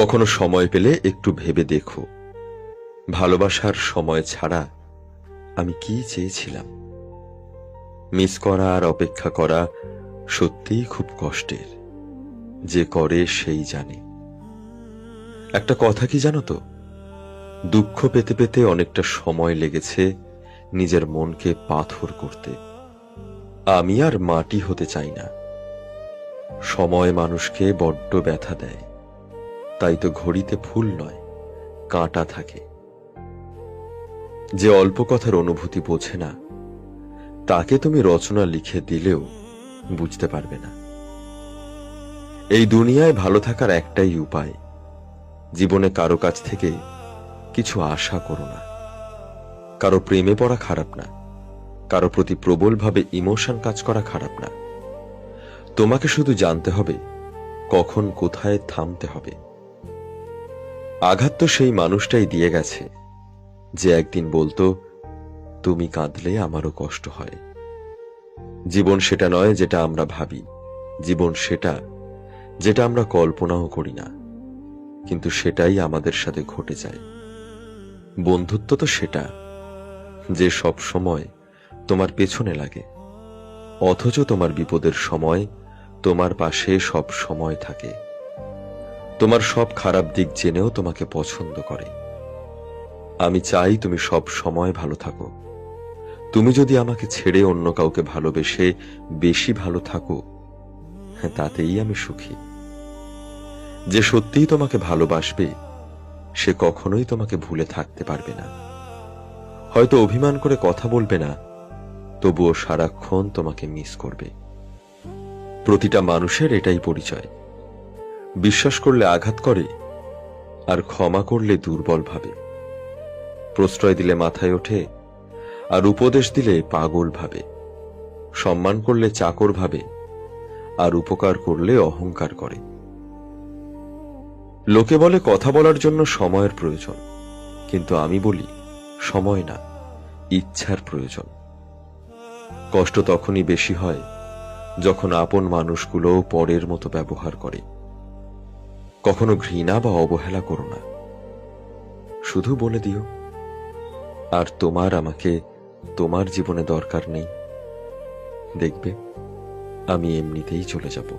কখনো সময় পেলে একটু ভেবে দেখো, ভালোবাসার সময় ছাড়া আমি কি চেয়েছিলাম। মিস করা আর অপেক্ষা করা সত্যিই খুব কষ্টের। যে করে সেই জানে। একটা কথা কি জানো তো, দুঃখ পেতে পেতে অনেকটা সময় লেগেছে নিজের মনকে পাথর করতে। আমি আর মাটি হতে চাই না। সময় মানুষকে বড্ড ব্যথা দেয়, তাই তো ঘড়িতে ফুল নয়, কাঁটা থাকে। যে অল্প কথার অনুভূতি বোঝে না, তাকে তুমি রচনা লিখে দিলেও বুঝতে পারবে না। এই দুনিয়ায় ভালো থাকার একটাই উপায়, জীবনে কারো কাছ থেকে কিছু আশা করো না। কারো প্রেমে পড়া খারাপ না, কারো প্রতি প্রবলভাবে ইমোশন কাজ করা খারাপ না। তোমাকে শুধু জানতে হবে কখন কোথায় থামতে হবে। আঘাত তো সেই মানুষটাই দিয়ে গেছে যে একদিন বলতো, তুমি কাঁদলে আমারও কষ্ট হয়। জীবন সেটা নয় যেটা আমরা ভাবি, জীবন সেটা যেটা আমরা কল্পনাও করি না, কিন্তু সেটাই আমাদের সাথে ঘটে যায়। বন্ধুত্ব তো সেটা যে সব সময় তোমার পেছনে লাগে, অথচ তোমার বিপদের সময় তোমার পাশে সব সময় থাকে। তোমার সব খারাপ দিক জেনেও তোমাকে পছন্দ করে। আমি চাই তুমি সব সময় ভালো থাকো। তুমি যদি আমাকে ছেড়ে অন্য কাউকে ভালোবেসে বেশি ভালো থাকো, তাতেই আমি সুখী। যে সত্যিই তোমাকে ভালোবাসবে সে কখনোই তোমাকে ভুলে থাকতে পারবে না। হয়তো অভিমান করে কথা বলবে না, তবুও সারাক্ষণ তোমাকে মিস করবে। প্রতিটা মানুষের এটাই পরিচয়। বিশ্বাস করলে আঘাত করে, আর ক্ষমা করলে দুর্বল ভাবে। প্রশ্রয় দিলে মাথায় ওঠে, আর উপদেশ দিলে পাগল ভাবে। সম্মান করলে চাকর ভাবে, আর উপকার করলে অহংকার করে। লোকে বলে কথা বলার জন্য সময়ের প্রয়োজন, কিন্তু আমি বলি সময় না, ইচ্ছার প্রয়োজন। কষ্ট তখনই বেশি হয় যখন আপন মানুষগুলো পরের মতো ব্যবহার করে। কখনো ঘৃণা বা অবহেলা করো না, শুধু বলে দিও, আর তোমার আমাকে তোমার জীবনে দরকার নেই। দেখবে আমি এমনিতেই চলে যাব।